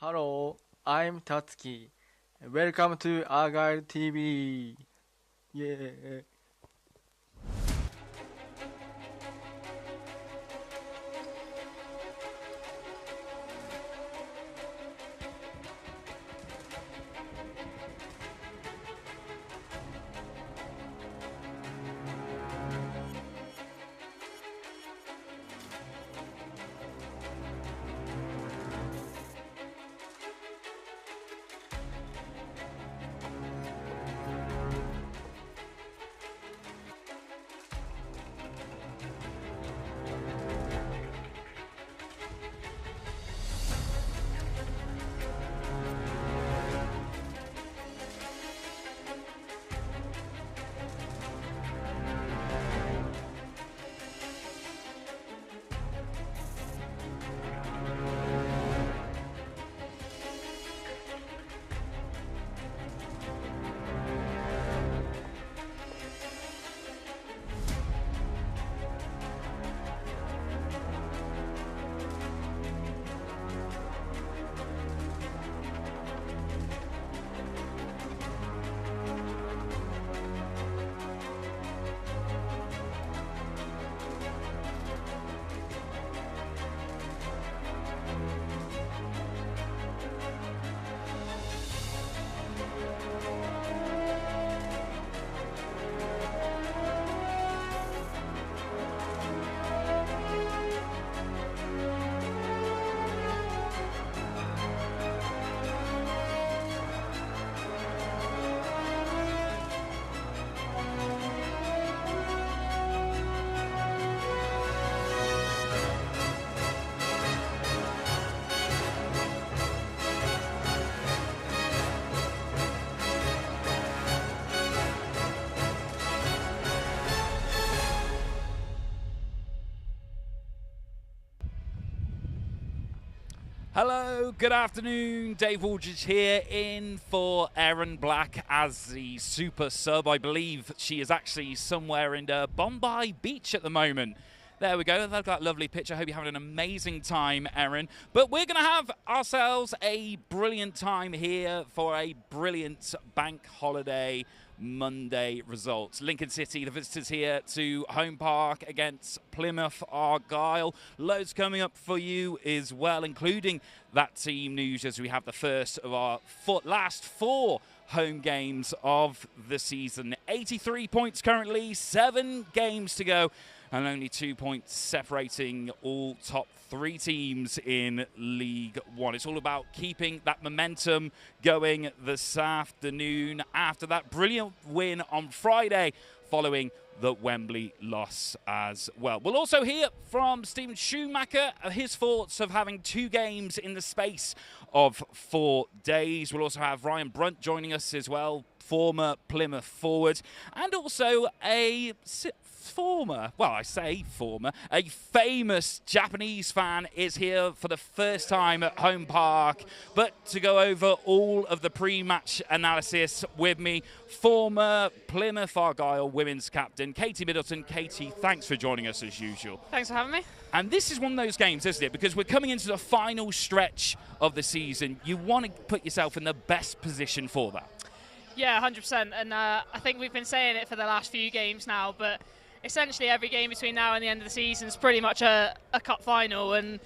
Hello, I'm Tatsuki. Welcome to Argyle TV. Yeah. Hello, good afternoon. Dave Aldridge here in for Erin Black as the super sub. I believe she is actually somewhere in Bombay Beach at the moment. There we go. They've got a lovely picture. I hope you're having an amazing time, Erin. But we're going to have ourselves a brilliant time here for a brilliant bank holiday Monday results. Lincoln City, the visitors here to Home Park against Plymouth Argyle. Loads coming up for you as well, including that team news as we have the first of our last four home games of the season. 83 points currently, 7 games to go, and only 2 points separating all top 3 teams in League One. It's all about keeping that momentum going this afternoon after that brilliant win on Friday following the Wembley loss as well. We'll also hear from Stephen Schumacher, his thoughts of having 2 games in the space of 4 days. We'll also have Ryan Brunt joining us as well, former Plymouth forward, and also a famous Japanese fan is here for the first time at Home Park. But to go over all of the pre-match analysis with me, former Plymouth Argyle women's captain, Katie Middleton. Katie, thanks for joining us as usual. Thanks for having me. And this is one of those games, isn't it? Because we're coming into the final stretch of the season. You want to put yourself in the best position for that. Yeah, 100%. And I think we've been saying it for the last few games now, but essentially every game between now and the end of the season is pretty much a cup final, and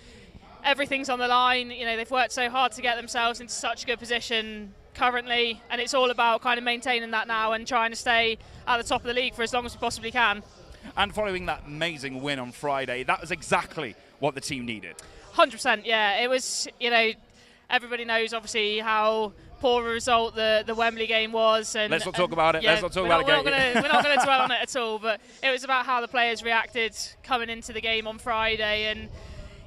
everything's on the line. You know, they've worked so hard to get themselves into such a good position currently, and it's all about kind of maintaining that now and trying to stay at the top of the league for as long as we possibly can. And following that amazing win on Friday, that was exactly what the team needed. 100%, yeah. It was, you know, everybody knows obviously how poor a result the Wembley game was. And let's not talk about it. Yeah, let's not talk about it. We're not going to dwell on it at all, but it was about how the players reacted coming into the game on Friday. And,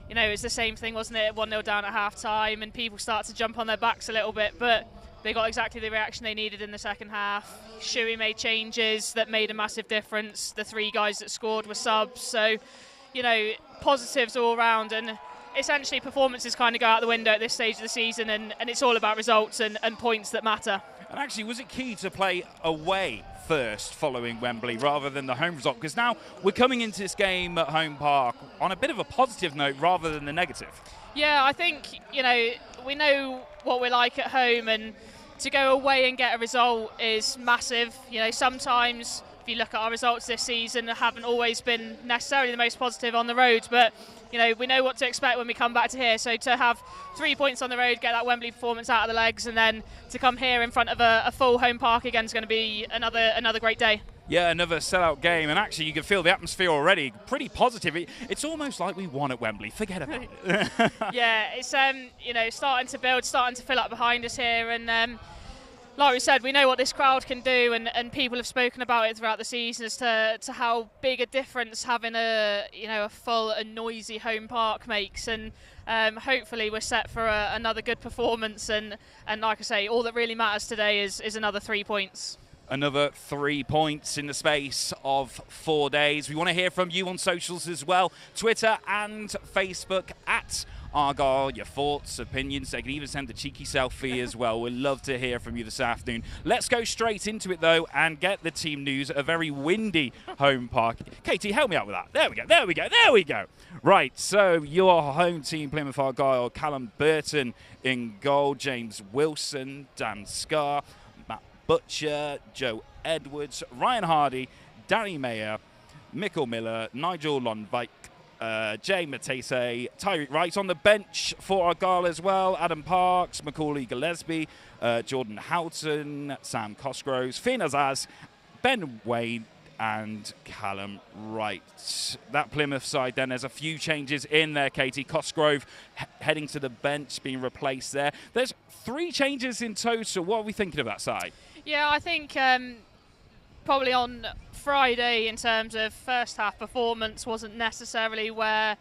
you know, it was the same thing, wasn't it? 1-0 down at half-time, and people start to jump on their backs a little bit, but they got exactly the reaction they needed in the second half. Shuey made changes that made a massive difference. The 3 guys that scored were subs. So, you know, positives all around, and essentially performances kind of go out the window at this stage of the season, and it's all about results and points that matter. And actually, was it key to play away first following Wembley rather than the home result? Because now we're coming into this game at Home Park on a bit of a positive note rather than the negative. Yeah, I think, we know what we're like at home, and to go away and get a result is massive. Sometimes if you look at our results this season, they haven't always been necessarily the most positive on the road, but we know what to expect when we come back to here. So to have 3 points on the road, get that Wembley performance out of the legs, and then to come here in front of a full Home Park again is going to be another great day. Yeah, another sellout game, and actually you can feel the atmosphere already. Pretty positive. It's almost like we won at Wembley. Forget about it. Yeah, it's starting to build, starting to fill up behind us here, and like we said, we know what this crowd can do, and people have spoken about it throughout the season as to how big a difference having a full and noisy Home Park makes, and hopefully we're set for another good performance, and like I say, all that really matters today is another 3 points. Another 3 points in the space of 4 days. We want to hear from you on socials as well, Twitter and Facebook at Argyle, your thoughts, opinions. They can even send a cheeky selfie as well. We'd love to hear from you this afternoon. Let's go straight into it, though, and get the team news at a very windy Home Park. Katie, help me out with that. There we go. Right, so your home team, Plymouth Argyle, Callum Burton in goal, James Wilson, Dan Scarr, Matt Butcher, Joe Edwards, Ryan Hardy, Danny Mayer, Michael Miller, Nigel Lonvike, Jay Matese, Tyreek Wright on the bench for Argyle as well, Adam Parks, Macaulay Gillespie, Jordan Houghton, Sam Cosgroves, Finn Azaz, Ben Wade and Callum Wright. That Plymouth side then, there's a few changes in there, Katie. Cosgrove heading to the bench, being replaced there. There's 3 changes in total. What are we thinking of that side? Yeah, I think probably on Friday in terms of first half performance wasn't necessarily where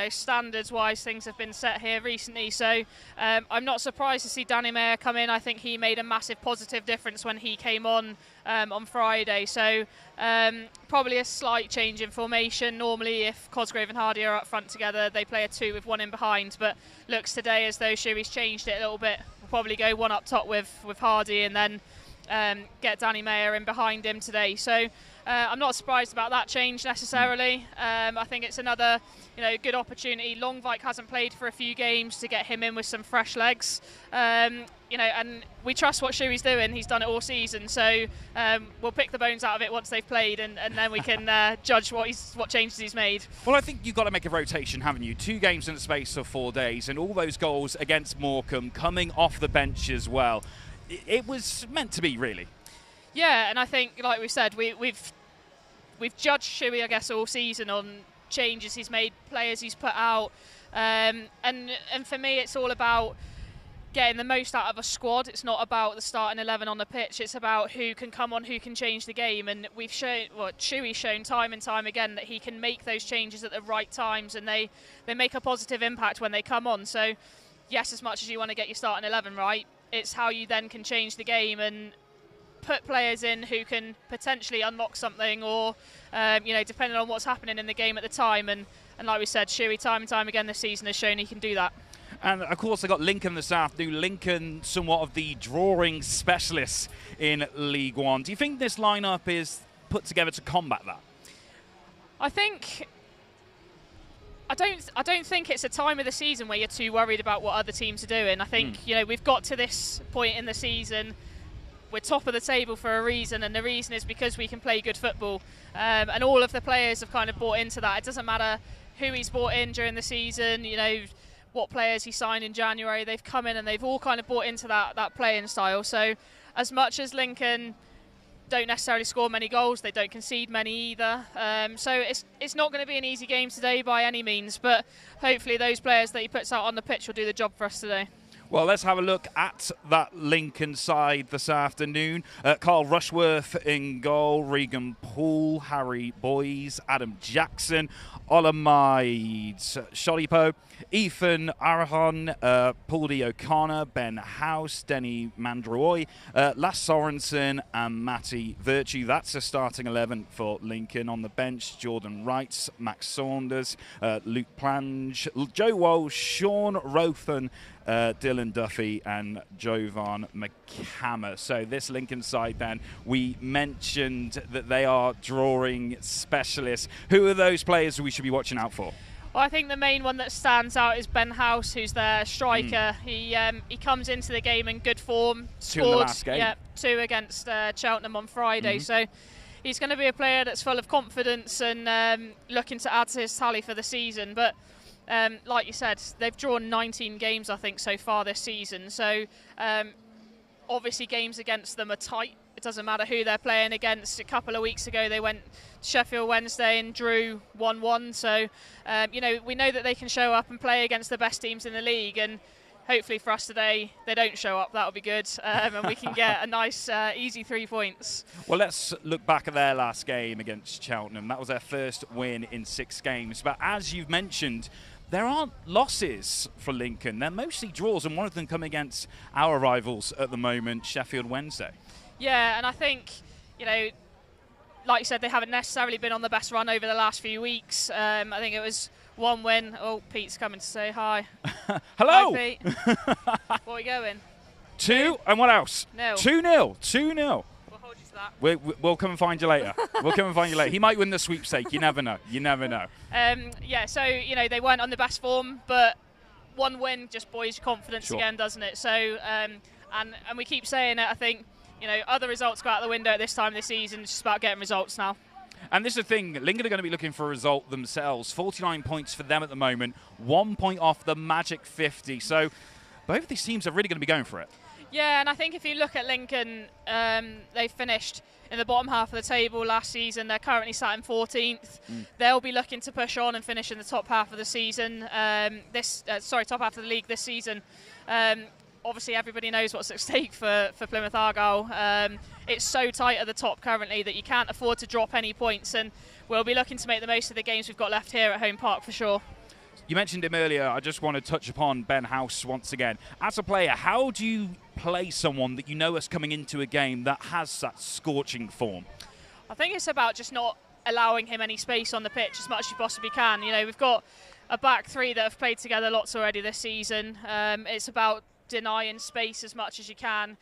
standards wise things have been set here recently, so I'm not surprised to see Danny Mayer come in. I think he made a massive positive difference when he came on Friday, so probably a slight change in formation. Normally if Cosgrove and Hardy are up front together, they play a 2 with 1 in behind, but looks today as though Shuey's changed it a little bit. We'll probably go 1 up top with Hardy and then get Danny Mayer in behind him today. So I'm not surprised about that change necessarily. I think it's another good opportunity. Longvike hasn't played for a few games, to get him in with some fresh legs. And we trust what Shuey's doing. He's done it all season, so we'll pick the bones out of it once they've played, and then we can judge what changes he's made. Well, I think you've got to make a rotation, haven't you? 2 games in the space of 4 days, and all those goals against Morecambe coming off the bench as well. It was meant to be, really. Yeah, and I think, like we said, we've judged Shuey, I guess, all season on changes he's made, players he's put out, and for me, it's all about getting the most out of a squad. It's not about the starting 11 on the pitch. It's about who can come on, who can change the game, and we've shown, Shuey's shown time and time again that he can make those changes at the right times, and they make a positive impact when they come on. So, yes, as much as you want to get your starting 11 right, it's how you then can change the game and put players in who can potentially unlock something, or depending on what's happening in the game at the time. And like we said, Shuey time and time again this season has shown he can do that. And of course, they got Lincoln this afternoon. Lincoln, somewhat of the drawing specialists in League One. Do you think this lineup is put together to combat that? I don't think it's a time of the season where you're too worried about what other teams are doing. I think we've got to this point in the season. We're top of the table for a reason, and the reason is because we can play good football. And all of the players have kind of bought into that. It doesn't matter who he's bought in during the season, what players he signed in January. They've come in and they've all kind of bought into that playing style. So as much as Lincoln don't necessarily score many goals, they don't concede many either. So it's not going to be an easy game today by any means, but hopefully those players that he puts out on the pitch will do the job for us today. Well, let's have a look at that Lincoln side this afternoon. Carl Rushworth in goal, Regan Poole, Harry Boys, Adam Jackson, Olamide Sholipo, Ethan Arahon, Paul D. O'Connor, Ben House, Denny Mandroy, Lass Sorensen and Matty Virtue. That's a starting 11 for Lincoln. On the bench, Jordan Wright, Max Saunders, Luke Plange, Joe Walsh, Sean Rothan, Dylan Dylan Duffy and Jovan McCammer. So this Lincoln side then, we mentioned that they are drawing specialists. Who are those players we should be watching out for? Well, I think the main one that stands out is Ben House, who's their striker. He comes into the game in good form. Two in the last game. Yeah, 2 against Cheltenham on Friday. So he's going to be a player that's full of confidence and looking to add to his tally for the season. But like you said, they've drawn 19 games, I think, so far this season. So obviously games against them are tight. It doesn't matter who they're playing against. A couple of weeks ago, they went Sheffield Wednesday and drew 1-1. So, we know that they can show up and play against the best teams in the league. And hopefully for us today, they don't show up. That'll be good. And we can get a nice, easy 3 points. Well, let's look back at their last game against Cheltenham. That was their first win in 6 games. But as you've mentioned, there aren't losses for Lincoln. They're mostly draws, and one of them come against our rivals at the moment, Sheffield Wednesday. Yeah, and I think, like you said, they haven't necessarily been on the best run over the last few weeks. I think it was 1 win. Oh, Pete's coming to say hi. Hello. Hi, Pete. What are we going? 2, and what else? No. 2-0. 2-0. We'll hold you to that. We'll come and find you later. We'll come and find you later. He might win the sweepstake. You never know. You never know. So, they weren't on the best form, but 1 win just buoys your confidence again, doesn't it? So, and we keep saying it, I think, other results go out the window at this time of the season. It's just about getting results now. And this is the thing, Lincoln are going to be looking for a result themselves. 49 points for them at the moment, 1 point off the magic 50. So both of these teams are really going to be going for it. Yeah, and I think if you look at Lincoln, they finished in the bottom half of the table last season. They're currently sat in 14th. They'll be looking to push on and finish in the top half of the season. Top half of the league this season. Obviously, everybody knows what's at stake for Plymouth Argyle. It's so tight at the top currently that you can't afford to drop any points, and we'll be looking to make the most of the games we've got left here at home park for sure. You mentioned him earlier. I just want to touch upon Ben House once again. As a player, how do you play someone that you know is coming into a game that has that scorching form? I think it's about just not allowing him any space on the pitch as much as you possibly can. We've got a back 3 that have played together lots already this season. It's about denying space as much as you can,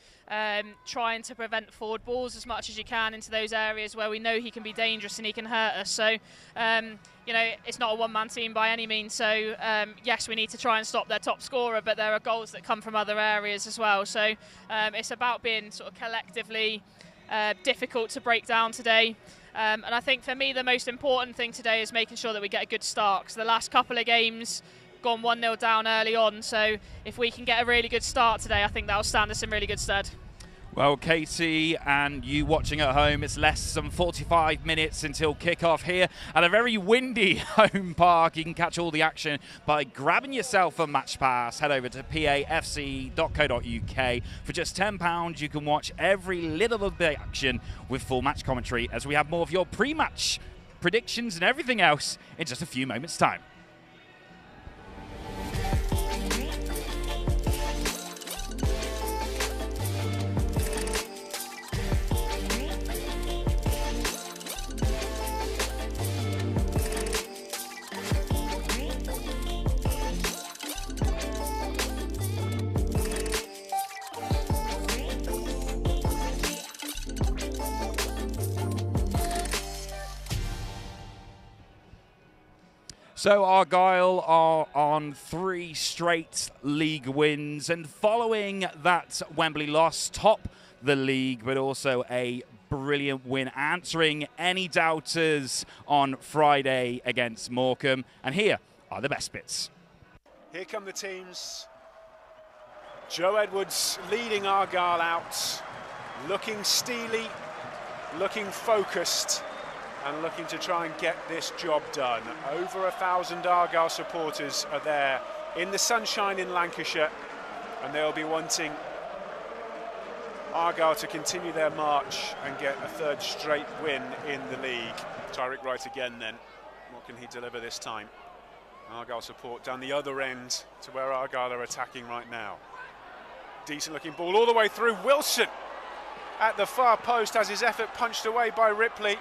trying to prevent forward balls as much as you can into those areas where we know he can be dangerous and he can hurt us. So, it's not a one-man team by any means. So, yes, we need to try and stop their top scorer, but there are goals that come from other areas as well. So, it's about being sort of collectively difficult to break down today. And I think for me, the most important thing today is making sure that we get a good start. Because the last couple of games gone 1-0 down early on, so if we can get a really good start today, I think that'll stand us in really good stead. Well, Katie and you watching at home, it's less than 45 minutes until kickoff here at a very windy home park. You can catch all the action by grabbing yourself a match pass. Head over to pafc.co.uk. For just £10, you can watch every little bit of action with full match commentary, as we have more of your pre-match predictions and everything else in just a few moments' time. So Argyle are on 3 straight league wins, and following that Wembley loss, top the league, but also a brilliant win, answering any doubters on Friday against Morecambe. And here are the best bits. Here come the teams. Joe Edwards leading Argyle out, looking steely, looking focused, and looking to try and get this job done. Over 1,000 Argyle supporters are there in the sunshine in Lancashire, and they'll be wanting Argyle to continue their march and get a 3rd straight win in the league. Tyrick Wright again then. What can he deliver this time? Argyle support down the other end to where Argyle are attacking right now. Decent looking ball all the way through. Wilson at the far post has his effort punched away by Ripley.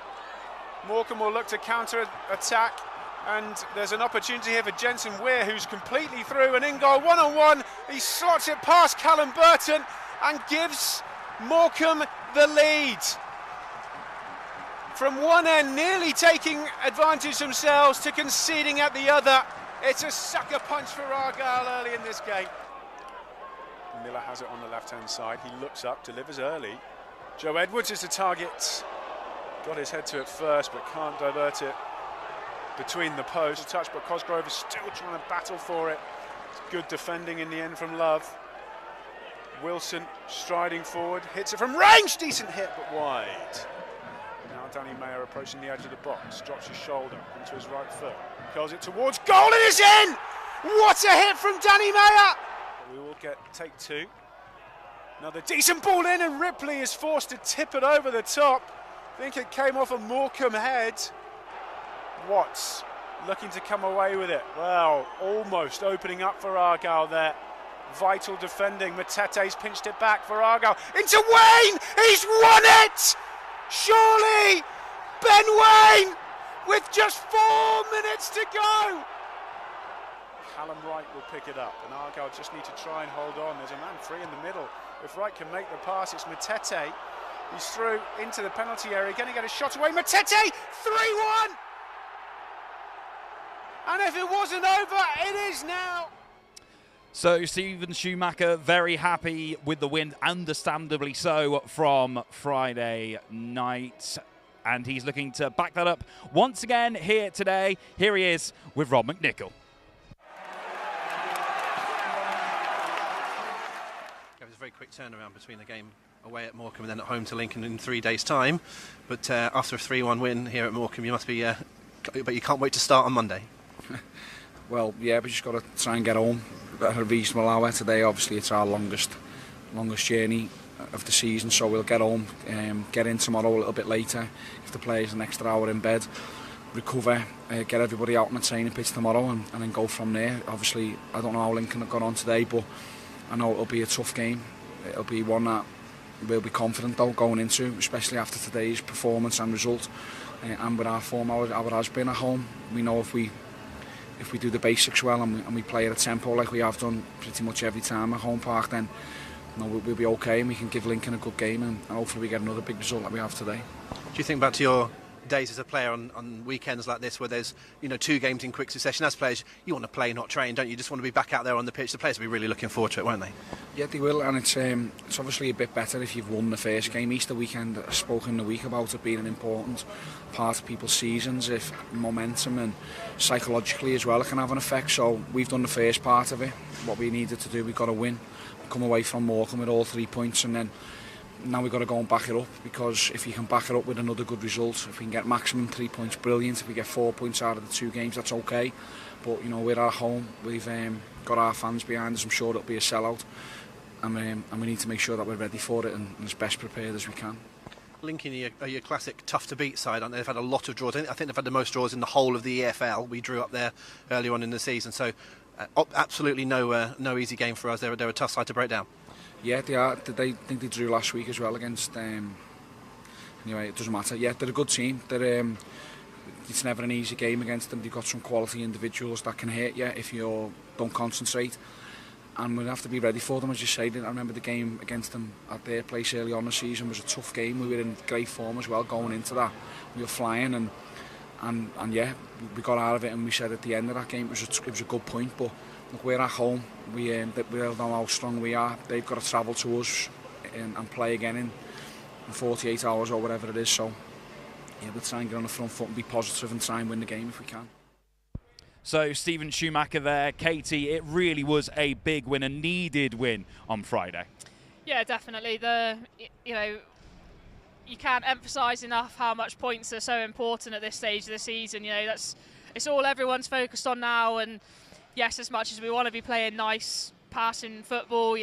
Morecambe will look to counter-attack. And there's an opportunity here for Jensen Weir, who's completely through and in goal, one-on-one. He slots it past Callum Burton and gives Morecambe the lead. From one end, nearly taking advantage themselves, to conceding at the other. It's a sucker punch for Argyle early in this game. Miller has it on the left-hand side. He looks up, delivers early. Joe Edwards is the target. Got his head to it first, but can't divert it between the posts. A touch, but Cosgrove is still trying to battle for it. It's good defending in the end from Love. Wilson striding forward, hits it from range. Decent hit, but wide. Now Danny Mayer approaching the edge of the box, drops his shoulder onto his right foot, curls it towards goal, and it's in! What a hit from Danny Mayer! We will get take two. Another decent ball in, and Ripley is forced to tip it over the top. I think it came off a Morecambe head. Watts looking to come away with it. Well, almost opening up for Argyle there. Vital defending. Matete's pinched it back for Argyle. Into Wayne! He's won it! Surely! Ben Wayne! With just 4 minutes to go! Callum Wright will pick it up, and Argyle just need to try and hold on. There's a man free in the middle. If Wright can make the pass, it's Matete. He's through into the penalty area. Going to get a shot away. Matete! 3-1! And if it wasn't over, it is now. So Stephen Schumacher very happy with the win, understandably so, from Friday night. And he's looking to back that up once again here today. Here he is with Rob McNichol. It was a very quick turnaround between the game away at Morecambe and then at home to Lincoln in 3 days' time. But after a 3-1 win here at Morecambe, you must be... but you can't wait to start on Monday. Well, yeah, we just got to try and get home at a reasonable hour today. Obviously, it's our longest journey of the season, so we'll get home, get in tomorrow a little bit later if the players an extra hour in bed, recover, get everybody out on the training pitch tomorrow, and then go from there. Obviously, I don't know how Lincoln have got on today, but I know it'll be a tough game. It'll be one that we'll be confident though going into, especially after today's performance and result, and with our form, our has been at home. We know if we do the basics well and we play at a tempo like we have done pretty much every time at home park, then we'll be okay and we can give Lincoln a good game, and hopefully we get another big result like we have today. Do you think back to your days as a player on weekends like this, where there's 2 games in quick succession? As players, you want to play, not train, don't you? Just want to be back out there on the pitch. The players will be really looking forward to it, won't they? Yeah, they will, and it's obviously a bit better if you've won the first game. Easter weekend, I spoke in the week about it being an important part of people's seasons, if momentum and psychologically as well, it can have an effect. So we've done the first part of it. What we needed to do, we've got to win, come away from Morecambe with all 3 points, and then now we've got to go and back it up, because if you can back it up with another good result, if we can get maximum 3 points, brilliant. If we get 4 points out of the 2 games, that's okay. But we're at home, we've got our fans behind us. I'm sure it'll be a sellout, and we need to make sure that we're ready for it and as best prepared as we can. Lincoln are your classic tough to beat side, aren't they? They've had a lot of draws. I think they've had the most draws in the whole of the EFL. We drew up there earlier on in the season, so absolutely no easy game for us. They're a tough side to break down. Yeah, they are. I think they drew last week as well against... anyway, it doesn't matter. Yeah, they're a good team. It's never an easy game against them. They've got some quality individuals that can hurt you if you don't concentrate. And we'll have to be ready for them, as you say. I remember the game against them at their place early on in the season was a tough game. We were in great form as well going into that. We were flying, and yeah, we got out of it, and we said at the end of that game it was a good point. But look, we're at home. We know how strong we are. They've got to travel to us and play again in 48 hours or whatever it is. So yeah, we'll try and get on the front foot and be positive and try and win the game if we can. So Stephen Schumacher there. Katie, it really was a big win, a needed win on Friday. Yeah, definitely. You can't emphasise enough how much points are so important at this stage of the season. It's all everyone's focused on now, and yes, as much as we want to be playing nice passing football,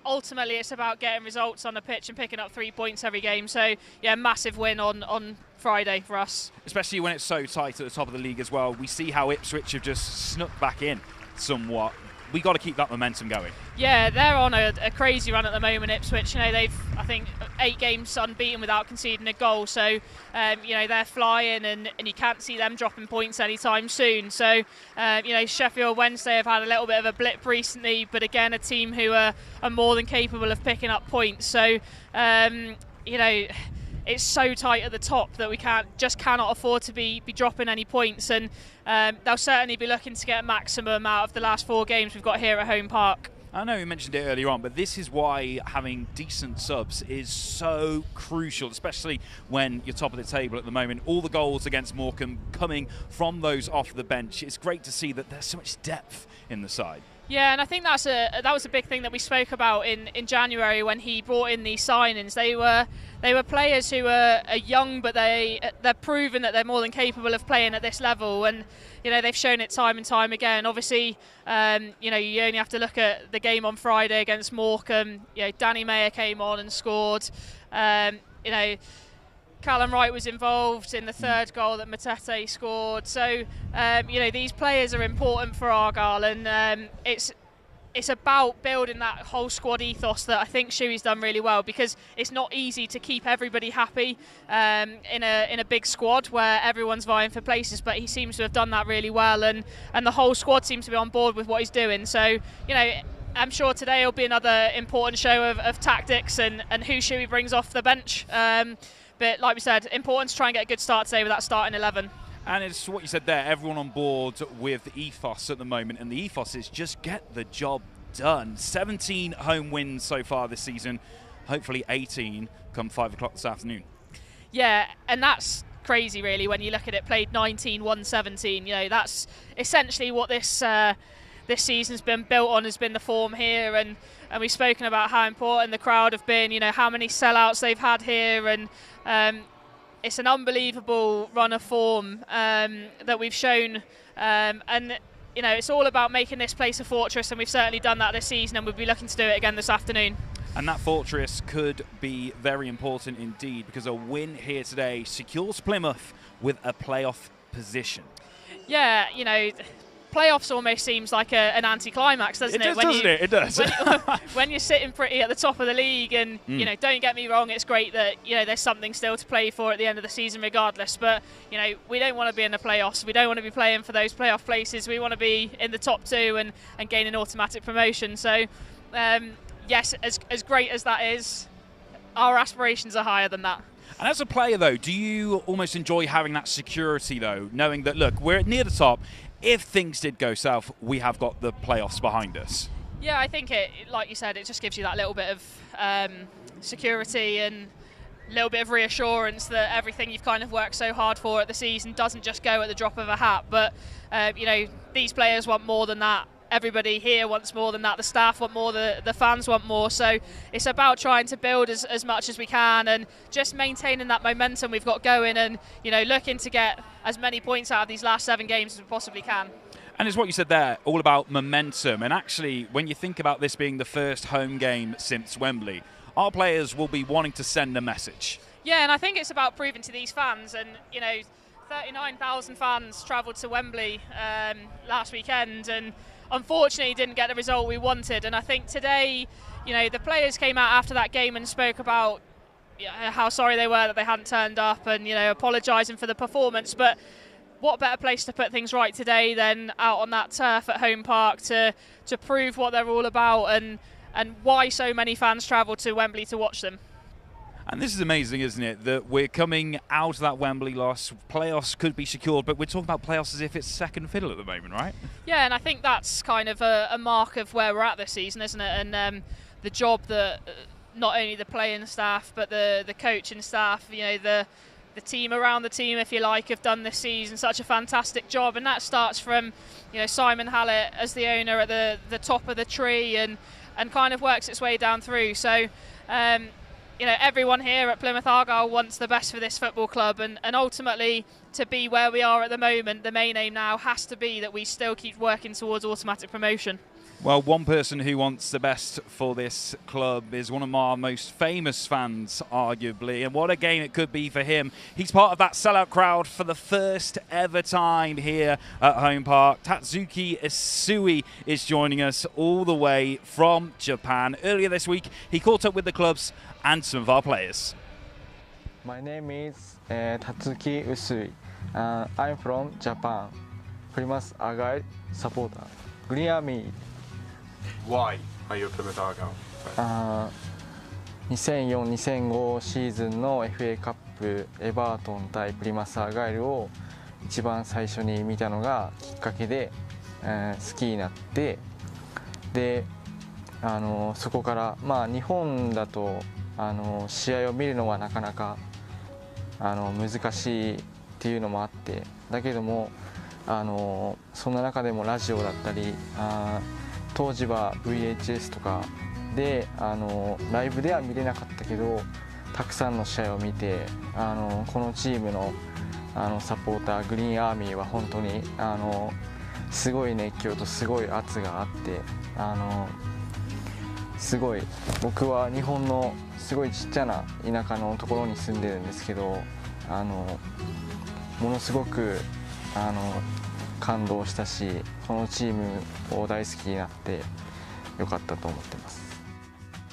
ultimately it's about getting results on the pitch and picking up 3 points every game. So yeah, massive win on Friday for us. Especially when it's so tight at the top of the league as well. We see how Ipswich have just snuck back in we got to keep that momentum going. Yeah, they're on a crazy run at the moment, Ipswich. I think think 8 games unbeaten without conceding a goal. So, they're flying, and you can't see them dropping points anytime soon. So, Sheffield Wednesday have had a little bit of a blip recently, but again, a team who are more than capable of picking up points. So, it's so tight at the top that we cannot afford to be dropping any points, and they'll certainly be looking to get a maximum out of the last 4 games we've got here at home park. I know you mentioned it earlier on, but this is why having decent subs is so crucial, especially when you're top of the table at the moment. All the goals against Morecambe coming from those off the bench. It's great to see that there's so much depth in the side. Yeah, and I think that was a big thing that we spoke about in January when he brought in these signings. They were players who are young, but they're proven that they're more than capable of playing at this level, and they've shown it time and time again. Obviously, you only have to look at the game on Friday against Morecambe. Danny Mayer came on and scored. Callum Wright was involved in the 3rd goal that Matete scored. So, these players are important for Argyle, and it's about building that whole squad ethos that I think Shuey's done really well, because it's not easy to keep everybody happy in a big squad where everyone's vying for places, but he seems to have done that really well, and the whole squad seems to be on board with what he's doing. So, I'm sure today will be another important show of tactics and who Shuey brings off the bench. But like we said, important to try and get a good start today with that starting 11. And it's what you said there, everyone on board with ethos at the moment, and the ethos is just get the job done. 17 home wins so far this season, hopefully 18 come 5 o'clock this afternoon. Yeah, and that's crazy really when you look at it. Played 19, won 17. That's essentially what this season's been built on, has been the form here, and we've spoken about how important the crowd have been, how many sellouts they've had here, and it's an unbelievable run of form that we've shown, and it's all about making this place a fortress, and we've certainly done that this season, and we'll be looking to do it again this afternoon. And that fortress could be very important indeed, because a win here today secures Plymouth with a playoff position. Yeah, playoffs almost seems like an anticlimax, doesn't it? It does. When you're sitting pretty at the top of the league, and don't get me wrong, it's great that there's something still to play for at the end of the season, regardless. But we don't want to be in the playoffs. We don't want to be playing for those playoff places. We want to be in the top 2 and gain an automatic promotion. So, yes, as great as that is, our aspirations are higher than that. And as a player, though, do you almost enjoy having that security, though, knowing that, look, we're near the top. If things did go south, we have got the playoffs behind us? Yeah, I think like you said, it just gives you that little bit of security and a little bit of reassurance that everything you've kind of worked so hard for at the season doesn't just go at the drop of a hat. But, these players want more than that. Everybody here wants more than that. The staff want more, the fans want more. So it's about trying to build as much as we can and just maintaining that momentum we've got going, and looking to get as many points out of these last 7 games as we possibly can. And it's what you said there, all about momentum. And actually, when you think about this being the first home game since Wembley, our players will be wanting to send a message. Yeah, and I think it's about proving to these fans, and 39,000 fans travelled to Wembley last weekend, and unfortunately didn't get the result we wanted. And I think today, the players came out after that game and spoke about how sorry they were that they hadn't turned up, and apologising for the performance. But what better place to put things right today than out on that turf at home park to prove what they're all about, and why so many fans travel to Wembley to watch them. And this is amazing, isn't it, that we're coming out of that Wembley loss. Playoffs could be secured, but we're talking about playoffs as if it's second fiddle at the moment, right? Yeah, and I think that's kind of a mark of where we're at this season, isn't it? And the job that not only the playing staff, but the coaching staff, the team around the team, if you like, have done this season such a fantastic job. And that starts from, Simon Hallett as the owner at the top of the tree, and kind of works its way down through. So, everyone here at Plymouth Argyle wants the best for this football club, and ultimately to be where we are at the moment, the main aim now has to be that we still keep working towards automatic promotion. Well, one person who wants the best for this club is one of our most famous fans, arguably, and what a game it could be for him. He's part of that sellout crowd for the first ever time here at Home Park. Tatsuki Isui is joining us all the way from Japan. Earlier this week, he caught up with the clubs and some of our players. My name is Tatsuki Usui. I'm from Japan. Plymouth Argyle supporter. Green Army. Why are you a Plymouth Argyle fan? 2004-2005シーズンの FA カップエバートン対プリマスアーガイルを一番最初に見たのがきっかけで、好きになって、でそこから、日本だと試合を見るのはなかなか難しいっていうのもあって、だけどもそんな中でもラジオだったり当時は VHS とかでライブでは見れなかったけどたくさんの試合を見てこのチームのサポーターグリーンアーミーは本当にすごい熱狂とすごい圧があってすごい僕は日本のすごいちっちゃな田舎のところに住んでるんですけどものすごく感動したしこのチームを大好きになってよかったと思ってます。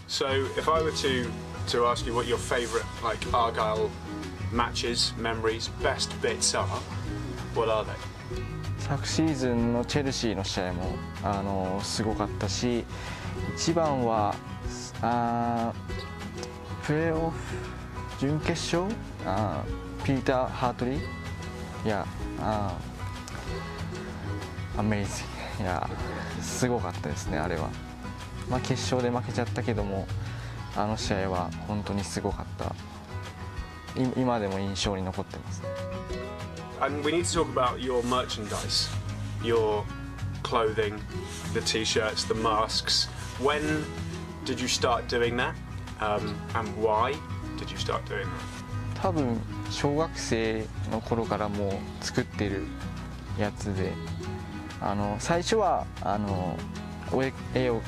So if I were to ask you what your favourite like Argyle matches, memories, best bits are, what are they? 昨シーズンのチェルシーの試合もすごかったし一番はプレーオフ準決勝ピーター・ハートリーいやアメイジングいやすごかったですねあれは、決勝で負けちゃったけどもあの試合は本当にすごかった今でも印象に残ってます。 And we need to talk about your merchandise, your clothing, the t-shirts, the masks. When did you start doing that? And why did you start doing that? 多分小学生の頃からもう作ってるやつで最初は絵を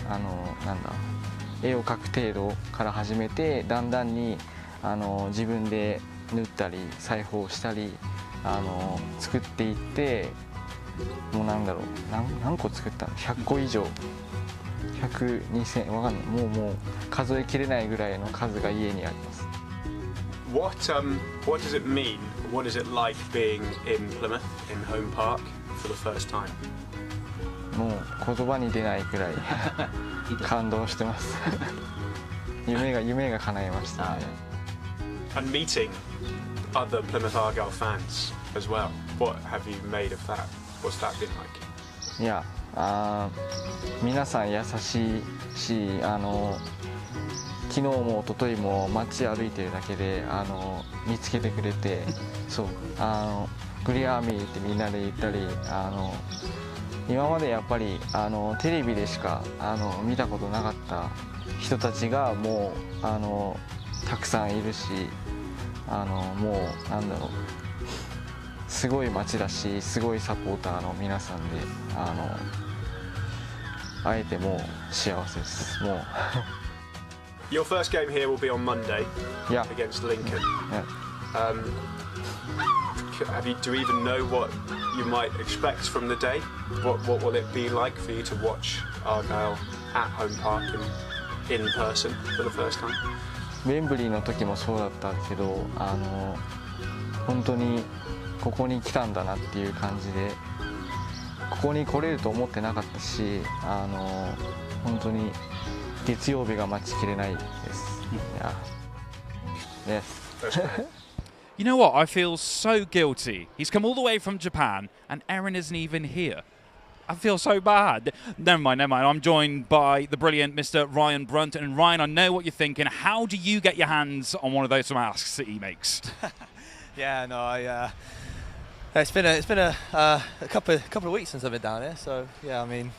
描く程度から始めてだんだんに自分で縫ったり裁縫したり作っていってもう何個作ったの100個以上100、2000わかんないもう数えきれないぐらいの数が家にあります。What does it mean? What is it like being in Plymouth, in Home Park, for the first time? もう言葉に出ないくらい感動してます夢が叶いましたね。And meeting other Plymouth Argyle fans as well. What have you made of that? What's that been like? いや皆さん優しいし昨日も一昨日も街歩いてるだけで見つけてくれてそうグリーンアーミーってみんなで言ったり今までやっぱりテレビでしか見たことなかった人たちがもうたくさんいるしもうすごい街だしすごいサポーターの皆さんで会えてもう幸せですもうYour first game here will be on Monday Yeah. against Lincoln. Yeah. Do you even know what you might expect from the day? What will it be like for you to watch Argyle at Home Park and in person for the first time? ウェンブリーの時もそうだったけど本当にここに来たんだなっていう感じでここに来れると思ってなかったし本当に月曜日が待ちきれないです。Yes. You know what? I feel so guilty. He's come all the way from Japan, and Erin isn't even here. I feel so bad. Never mind. I'm joined by the brilliant Mr. Ryan Brunt. And Ryan, I know what you're thinking. How do you get your hands on one of those masks that he makes? Yeah, no, it's been a couple of weeks since I've been down here. So yeah, I mean,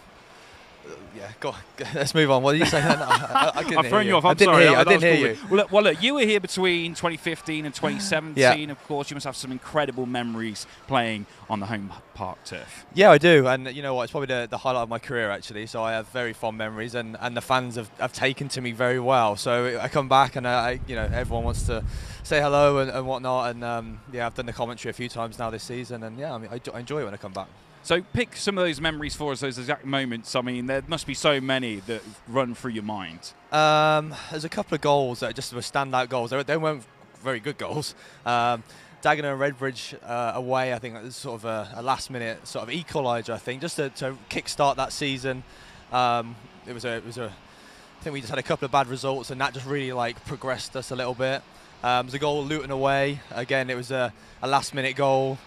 Yeah, go on. Let's move on. What are you saying? I couldn't I've thrown hear you off. I'm I didn't sorry. Hear you. I That didn't was hear cool. you. Well, look, you were here between 2015 and 2017. Yeah. Of course, you must have some incredible memories playing on the home park turf. Yeah, I do, and you know what? It's probably the highlight of my career actually. So I have very fond memories, and the fans have taken to me very well. So I come back, and you know, everyone wants to say hello and whatnot. And yeah, I've done the commentary a few times now this season, and yeah, I mean, I enjoy it when I come back. So pick some of those memories for us, those exact moments. I mean, there must be so many that run through your mind. There's a couple of goals that just were standout goals. They weren't very good goals. Dagenham and Redbridge away, I think that was sort of a last-minute sort of equaliser, I think, just to kick-start that season. I think we just had a couple of bad results, and that just really like progressed us a little bit. There was a goal Luton away. Again, it was a last-minute goal.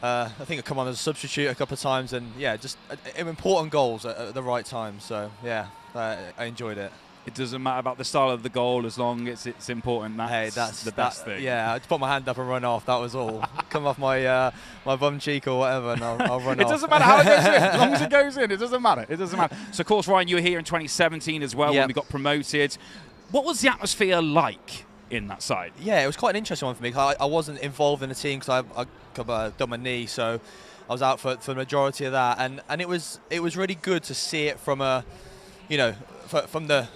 I think I come on as a substitute a couple of times, and yeah, just important goals at the right time. So yeah, I enjoyed it. It doesn't matter about the style of the goal as long as it's important. That's the best thing. Yeah, I just put my hand up and run off. That was all. Come off my my bum cheek or whatever, and I'll run off. It doesn't matter how it goes in. As long as it goes in, it doesn't matter. It doesn't matter. So, of course, Ryan, you were here in 2017 as well when we got promoted. What was the atmosphere like in that side? Yeah, it was quite an interesting one for me. I wasn't involved in the team because I done my knee, so I was out for the majority of that, and it was really good to see it from a, you know, from the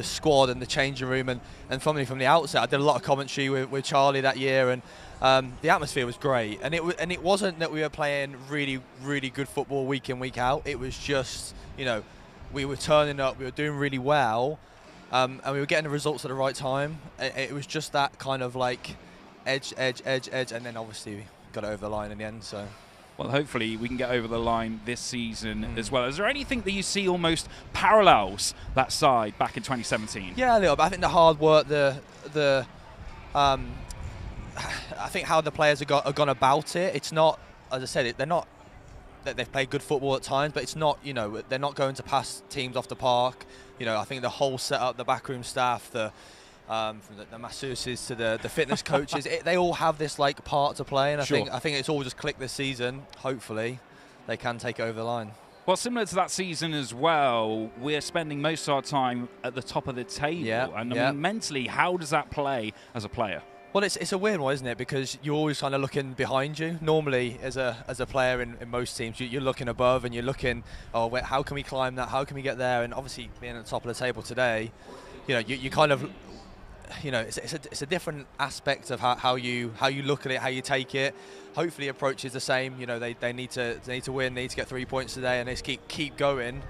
squad and the changing room, and from the outset. I did a lot of commentary with Charlie that year, and the atmosphere was great, and it wasn't that we were playing really good football week in, week out. It was just, you know, we were turning up, we were doing really well, and we were getting the results at the right time. It was just that kind of like edge, and then obviously we got it over the line in the end. So, well, hopefully we can get over the line this season as well. Is there anything that you see almost parallels that side back in 2017? Yeah, a little bit. I think the hard work, I think how the players have gone about it. It's not, as I said, they're not that they've played good football at times, but it's not, you know, they're not going to pass teams off the park. You know, I think the whole setup, the backroom staff, from the masseuses to the fitness coaches, they all have this like part to play, and I think it's all just clicked this season. Hopefully, they can take it over the line. Well, similar to that season as well, we're spending most of our time at the top of the table, and I mean, mentally, how does that play as a player? Well, it's a weird one, isn't it? Because you're always kind of looking behind you. Normally, as a player in most teams, you're looking above and you're looking, oh, wait, how can we climb that? How can we get there? And obviously, being at the top of the table today, you know, you kind of, you know, it's a different aspect of how you look at it, how you take it. Hopefully, approach is the same. You know, they need to win, they need to get 3 points today, and they just keep going,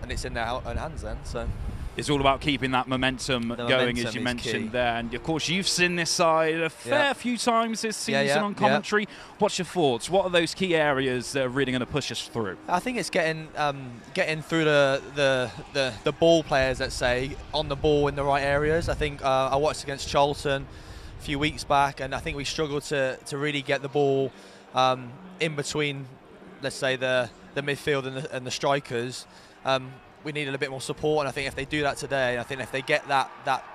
and it's in their own hands then. So. It's all about keeping that momentum going, as you mentioned there. And, of course, you've seen this side a fair few times this season on commentary. What's your thoughts? What are those key areas that are really going to push us through? I think it's getting through the ball players, let's say, on the ball in the right areas. I think I watched against Charlton a few weeks back, and I think we struggled to really get the ball in between, let's say, the midfield and the strikers. We needed a bit more support, and I think if they do that today, I think if they get that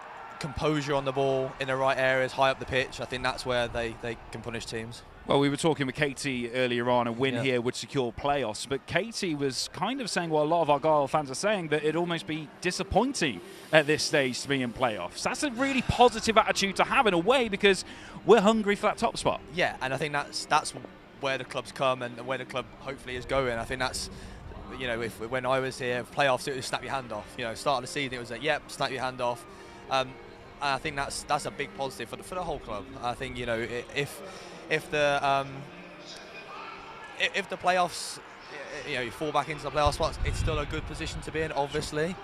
composure on the ball in the right areas, high up the pitch, I think that's where they can punish teams. Well, we were talking with Katie earlier on, a win here would secure playoffs, but Katie was kind of saying what a lot of Argyle fans are saying, that it'd almost be disappointing at this stage to be in playoffs. That's a really positive attitude to have in a way, because we're hungry for that top spot. Yeah, and I think that's where the club's come and where the club hopefully is going. I think that's, you know, when I was here, playoffs, it was snap your hand off. You know, start of the season, it was like, yep, snap your hand off. And I think that's a big positive for the whole club. I think, you know, if the playoffs, you know, you fall back into the playoff spots, it's still a good position to be in, obviously.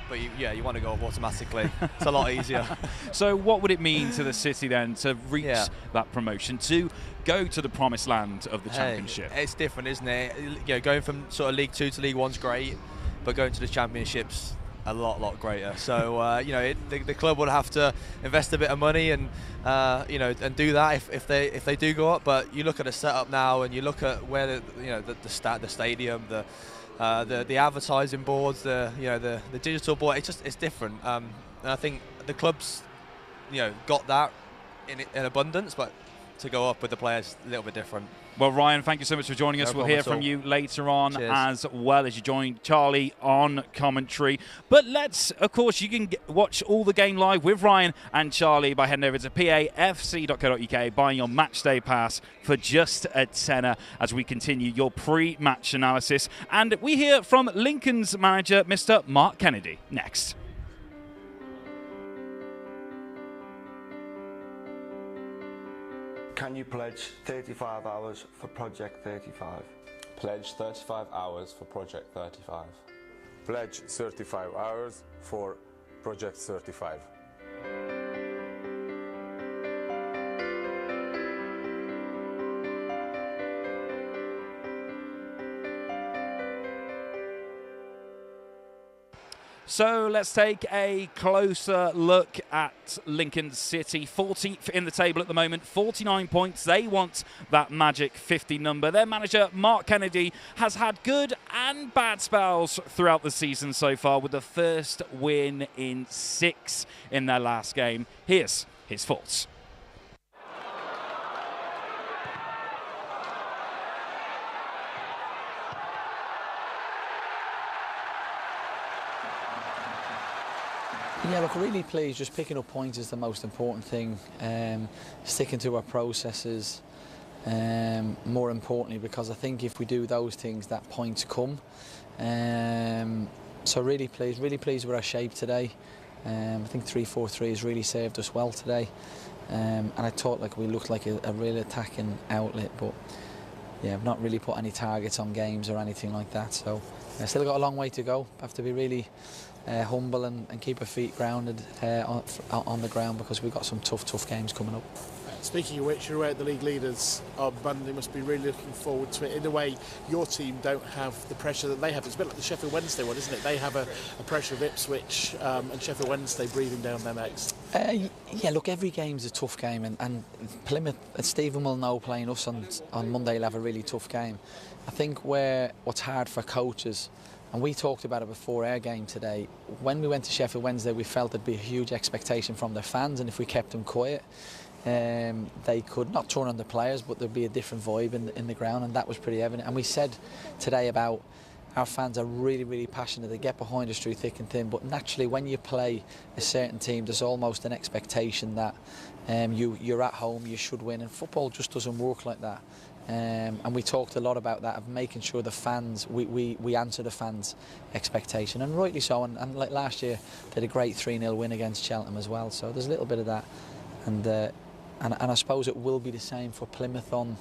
But you want to go up automatically. It's a lot easier. So what would it mean to the city then to reach that promotion, to go to the promised land of the Championship? It's different, isn't it? You know, going from sort of League 2 to League 1's great, but going to the Championship's a lot greater. So you know, the club would have to invest a bit of money and you know, and do that if they do go up. But you look at the setup now, and you look at where the stadium, the advertising boards, the digital board. It's different, and I think the club's, you know, got that in abundance, but to go up with the players a little bit different. Well, Ryan, thank you so much for joining us. We'll hear from you later on. Cheers. As well as you join Charlie on commentary. But let's, of course, you can watch all the game live with Ryan and Charlie by heading over to pafc.co.uk, buying your match day pass for just a tenner as we continue your pre-match analysis. And we hear from Lincoln's manager, Mr. Mark Kennedy, next. Can you pledge 35 hours for Project 35? Pledge 35 hours for Project 35. Pledge 35 hours for Project 35. So let's take a closer look at Lincoln City. 14th in the table at the moment, 49 points. They want that magic 50 number. Their manager, Mark Kennedy, has had good and bad spells throughout the season so far, with the first win in 6 in their last game. Here's his thoughts. Yeah, look, really pleased. Just picking up points is the most important thing. Sticking to our processes, more importantly, because I think if we do those things, that points come. So really pleased with our shape today. I think 3-4-3 has really served us well today. And I thought like we looked like a real attacking outlet, but yeah, I've not really put any targets on games or anything like that. So I still got a long way to go. Have to be really humble and keep our feet grounded on the ground, because we've got some tough games coming up. Speaking of which, you're aware the league leaders on Monday must be really looking forward to it. In a way, your team don't have the pressure that they have. It's a bit like the Sheffield Wednesday one, isn't it? They have a pressure of Ipswich and Sheffield Wednesday breathing down their necks. Yeah, look, every game's a tough game, and Plymouth, Stephen will know, playing us on Monday, will have a really tough game. I think what's hard for coaches, and we talked about it before our game today, when we went to Sheffield Wednesday, we felt there'd be a huge expectation from their fans, and if we kept them quiet, they could not turn on the players, but there'd be a different vibe in the ground, and that was pretty evident. And we said today about our fans are really passionate. They get behind us through thick and thin, but naturally when you play a certain team, there's almost an expectation that you're at home, you should win, and football just doesn't work like that. And we talked a lot about that, of making sure the fans, we answer the fans' expectation, and rightly so. And like last year, they had a great 3-0 win against Cheltenham as well. So there's a little bit of that, and I suppose it will be the same for Plymouth on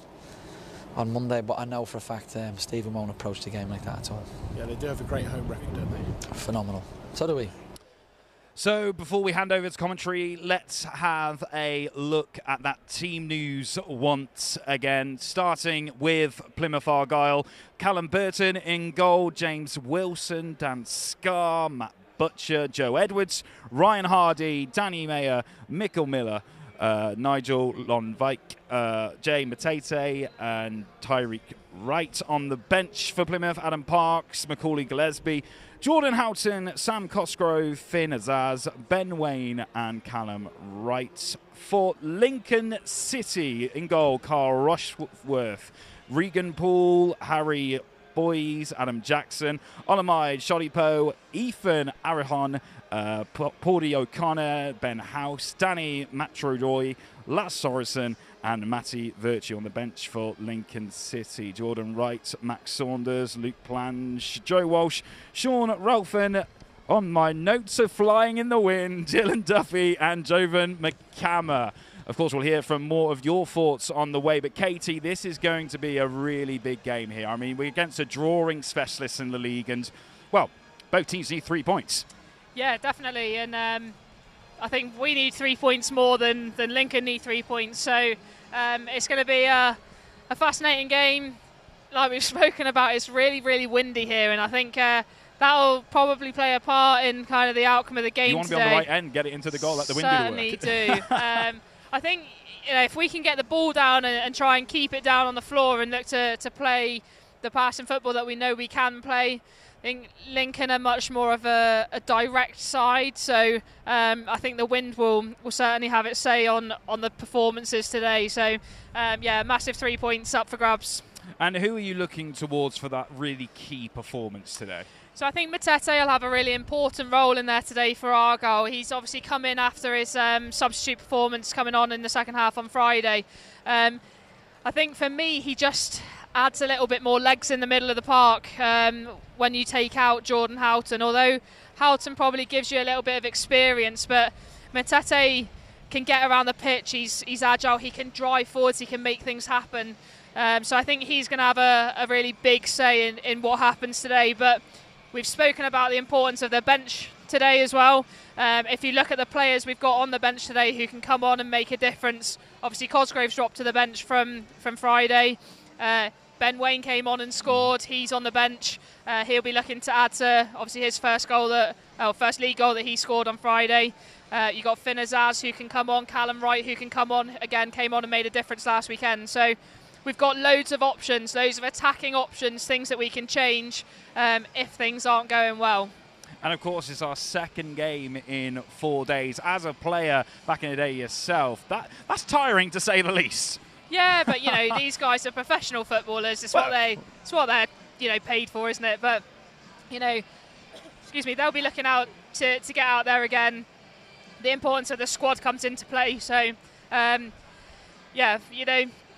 Monday. But I know for a fact Stephen won't approach the game like that at all. Yeah, they do have a great home record, don't they? Phenomenal. So do we. So before we hand over to commentary, let's have a look at that team news once again, starting with Plymouth Argyle. Callum Burton in goal, James Wilson, Dan Scarr, Matt Butcher, Joe Edwards, Ryan Hardy, Danny Mayer, Mikkel Miller, Nigel Lonvike, Jay Matete and Tyreek Wright on the bench for Plymouth, Adam Parks, Macaulay Gillespie, Jordan Houghton, Sam Cosgrove, Finn Azaz, Ben Wayne and Callum Wright. For Lincoln City, in goal, Carl Rushworth, Regan Poole, Harry Boys, Adam Jackson, Olamide, Sholly Poe, Ethan Arihon, Paulie O'Connor, Ben House, Danny Matrodoy, Lass Sorensen and Matty Virtue on the bench for Lincoln City. Jordan Wright, Max Saunders, Luke Plange, Joe Walsh, Sean Rolfen. On my notes are flying in the wind, Dylan Duffy and Jovan McCammer. Of course, we'll hear from more of your thoughts on the way. But, Katie, this is going to be a really big game here. I mean, we're against a drawing specialist in the league. And, well, both teams need 3 points. Yeah, definitely. And I think we need 3 points more than Lincoln need 3 points. So it's going to be a fascinating game. Like we've spoken about, it's really windy here. And I think that'll probably play a part in kind of the outcome of the game today. You want to be on the right end, get it into the goal, let the wind do the work. Certainly do. I think if we can get the ball down and try and keep it down on the floor and look to play the passing football that we know we can play. I think Lincoln are much more of a direct side, so I think the wind will certainly have its say on the performances today. So yeah, massive 3 points up for grabs. And who are you looking towards for that really key performance today? So I think Matete will have a really important role in there today for Argyle. He's obviously come in after his substitute performance coming on in the second half on Friday. I think for me, he just adds a little bit more legs in the middle of the park when you take out Jordan Houghton. Although Houghton probably gives you a little bit of experience, but Matete can get around the pitch. He's agile. He can drive forwards. He can make things happen. So I think he's going to have a really big say in what happens today. But we've spoken about the importance of the bench today as well. If you look at the players we've got on the bench today who can come on and make a difference, obviously Cosgrove's dropped to the bench from Friday. Ben Wayne came on and scored. He's on the bench. He'll be looking to add to obviously his first league goal that he scored on Friday. You got Finn Azaz who can come on, Callum Wright who can come on. Again, came on and made a difference last weekend. So we've got loads of options, loads of attacking options, things that we can change if things aren't going well. And of course, it's our second game in 4 days. As a player back in the day yourself, that's tiring to say the least. Yeah, but you know, these guys are professional footballers. It's what they're paid for, isn't it? But you know, they'll be looking out to get out there again. The importance of the squad comes into play. So yeah,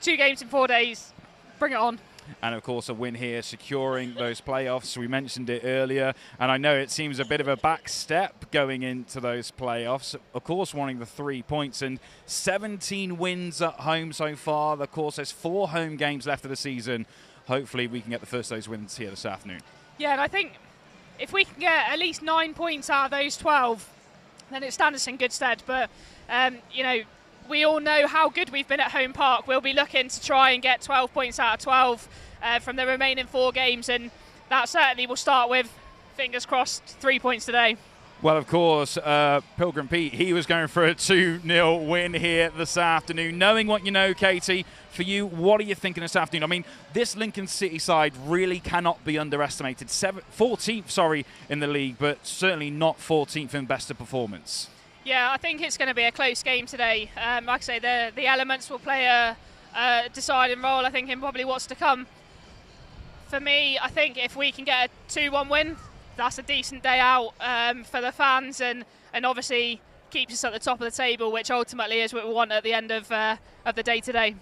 2 games in 4 days, bring it on. And of course a win here securing those playoffs. We mentioned it earlier, and I know it seems a bit of a back step going into those playoffs, of course wanting the 3 points, and 17 wins at home so far. Of course there's 4 home games left of the season. Hopefully we can get the first of those wins here this afternoon. Yeah, and I think if we can get at least 9 points out of those 12, then it stands us in good stead. But we all know how good we've been at home park. We'll be looking to try and get 12 points out of 12 from the remaining 4 games, and that certainly will start with, fingers crossed, 3 points today. Well, of course, Pilgrim Pete, he was going for a 2-0 win here this afternoon. Knowing what you know, Katie, for you, what are you thinking this afternoon? I mean, this Lincoln City side really cannot be underestimated. 14th, in the league, but certainly not 14th in best of performance. Yeah, I think it's going to be a close game today. Like I say, the elements will play a deciding role, I think, in probably what's to come. For me, I think if we can get a 2-1 win, that's a decent day out for the fans, and obviously keeps us at the top of the table, which ultimately is what we want at the end of the day today.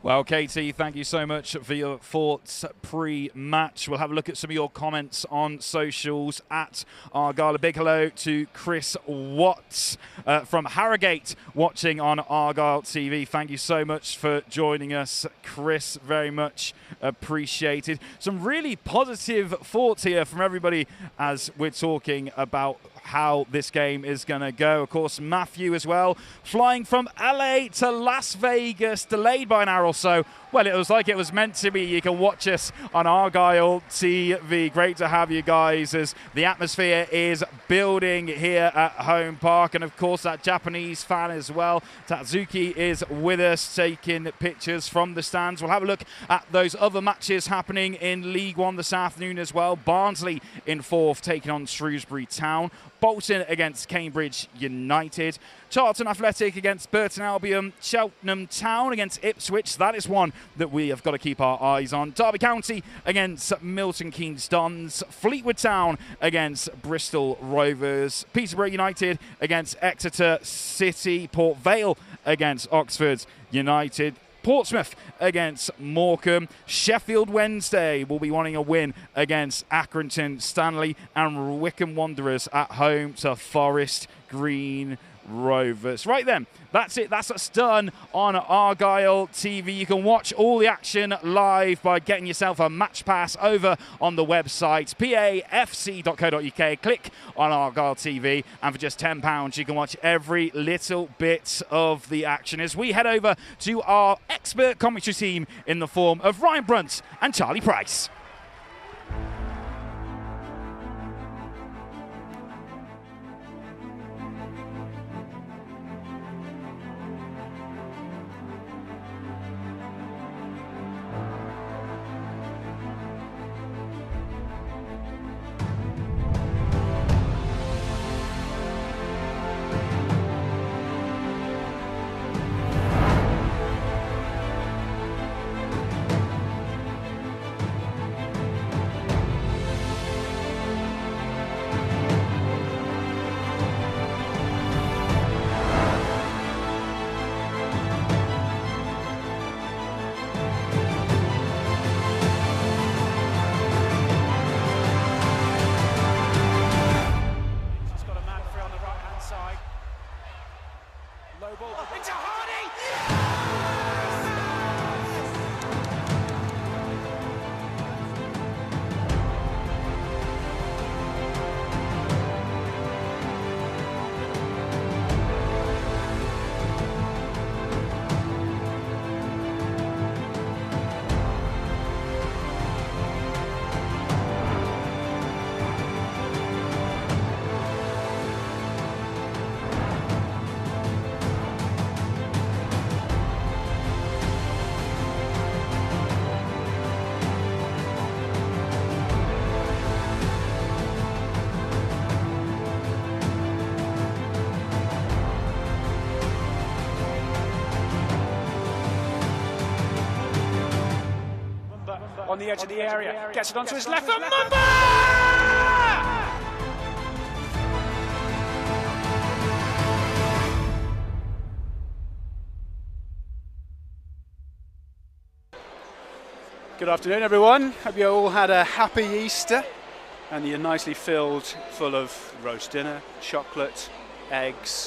Well, Katie, thank you so much for your thoughts pre-match. We'll have a look at some of your comments on socials at Argyle. A big hello to Chris Watts from Harrogate watching on Argyle TV. Thank you so much for joining us, Chris. Very much appreciated. Some really positive thoughts here from everybody as we're talking about how this game is going to go. Of course, Matthew as well, flying from LA to Las Vegas, delayed by an hour or so. Well, it was like it was meant to be. You can watch us on Argyle TV. Great to have you guys as the atmosphere is building here at Home Park. And of course, that Japanese fan as well, Tatsuki, is with us taking pictures from the stands. We'll have a look at those other matches happening in League One this afternoon as well. Barnsley in 4th, taking on Shrewsbury Town. Bolton against Cambridge United. Charlton Athletic against Burton Albion. Cheltenham Town against Ipswich. That is one that we have got to keep our eyes on. Derby County against Milton Keynes Dons. Fleetwood Town against Bristol Rovers. Peterborough United against Exeter City. Port Vale against Oxford United. Portsmouth against Morecambe. Sheffield Wednesday will be wanting a win against Accrington Stanley, and Wycombe Wanderers at home to Forest Green Rovers. Right then, that's it. That's us done on Argyle TV. You can watch all the action live by getting yourself a match pass over on the website, pafc.co.uk. Click on Argyle TV, and for just £10, you can watch every little bit of the action as we head over to our expert commentary team in the form of Ryan Brunt and Charlie Price. on the edge of the area, gets it onto his left foot. Mumba! Good afternoon, everyone. Hope you all had a happy Easter and you're nicely filled full of roast dinner, chocolate, eggs,